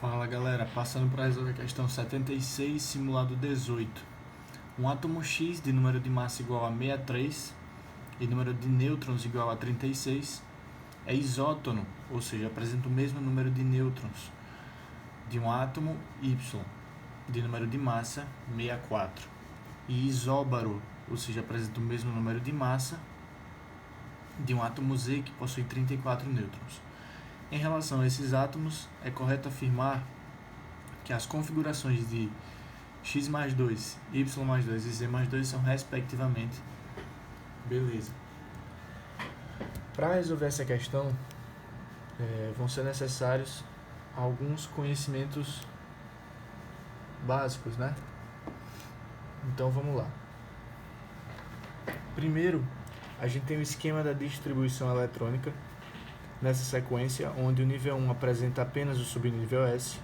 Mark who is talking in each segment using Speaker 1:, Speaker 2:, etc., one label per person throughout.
Speaker 1: Fala galera, passando para resolver a questão 76, simulado 18. Um átomo X de número de massa igual a 63 e número de nêutrons igual a 36 é isótono, ou seja, apresenta o mesmo número de nêutrons de um átomo Y de número de massa 64 e isóbaro, ou seja, apresenta o mesmo número de massa de um átomo Z que possui 34 nêutrons. Em relação a esses átomos, é correto afirmar que as configurações de x mais 2, y mais 2 e z mais 2 são respectivamente. Beleza. Para resolver essa questão, vão ser necessários alguns conhecimentos básicos, né? Então vamos lá. Primeiro, a gente tem o esquema da distribuição eletrônica nessa sequência, onde o nível 1 apresenta apenas o subnível S,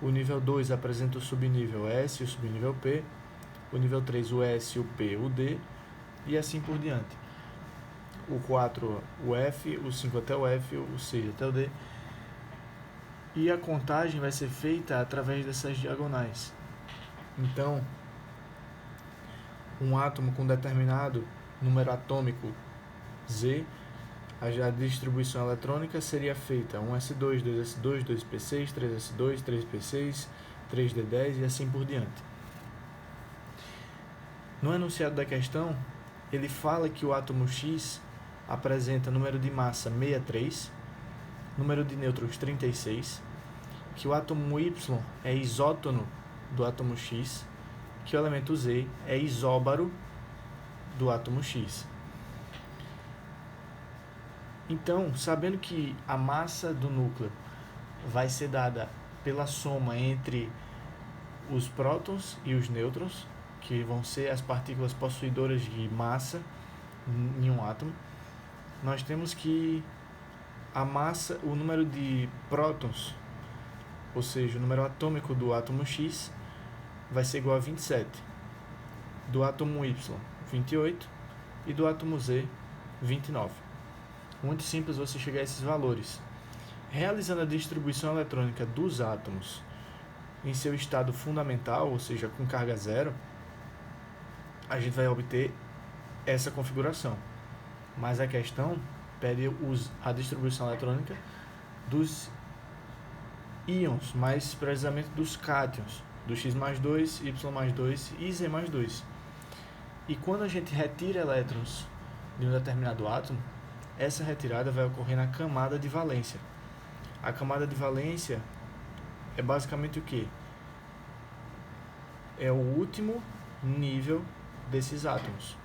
Speaker 1: o nível 2 apresenta o subnível S e o subnível P, o nível 3 o S, o P, o D, e assim por diante. O 4 o F, o 5 até o F, o 6 até o D. E a contagem vai ser feita através dessas diagonais. Então, um átomo com determinado número atômico Z, a distribuição eletrônica seria feita 1s2, 2s2, 2p6, 3s2, 3p6, 3d10 e assim por diante. No enunciado da questão, ele fala que o átomo X apresenta número de massa 63, número de nêutrons 36, que o átomo Y é isótono do átomo X, que o elemento Z é isóbaro do átomo X. Então, sabendo que a massa do núcleo vai ser dada pela soma entre os prótons e os nêutrons, que vão ser as partículas possuidoras de massa em um átomo, nós temos que a massa, o número de prótons, ou seja, o número atômico do átomo X, vai ser igual a 27, do átomo Y, 28 e do átomo Z, 29. Muito simples você chegar a esses valores. Realizando a distribuição eletrônica dos átomos em seu estado fundamental, ou seja, com carga zero, a gente vai obter essa configuração. Mas a questão pede a distribuição eletrônica dos íons, mais precisamente dos cátions, do X mais 2, Y mais 2 e Z mais 2. E quando a gente retira elétrons de um determinado átomo, essa retirada vai ocorrer na camada de valência. A camada de valência é basicamente o quê? É o último nível desses átomos.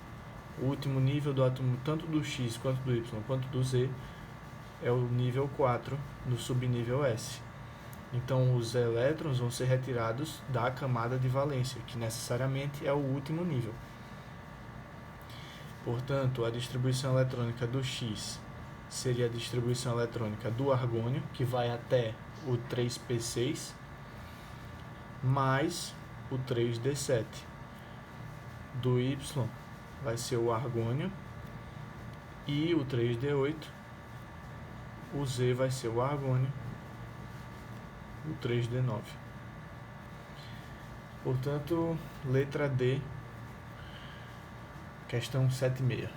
Speaker 1: O último nível do átomo, tanto do X, quanto do Y, quanto do Z, é o nível 4 no subnível S. Então, os elétrons vão ser retirados da camada de valência, que necessariamente é o último nível. Portanto, a distribuição eletrônica do X seria a distribuição eletrônica do argônio, que vai até o 3p6, mais o 3d7. Do Y vai ser o argônio e o 3d8. O Z vai ser o argônio, o 3d9. Portanto, letra D, questão 7,6.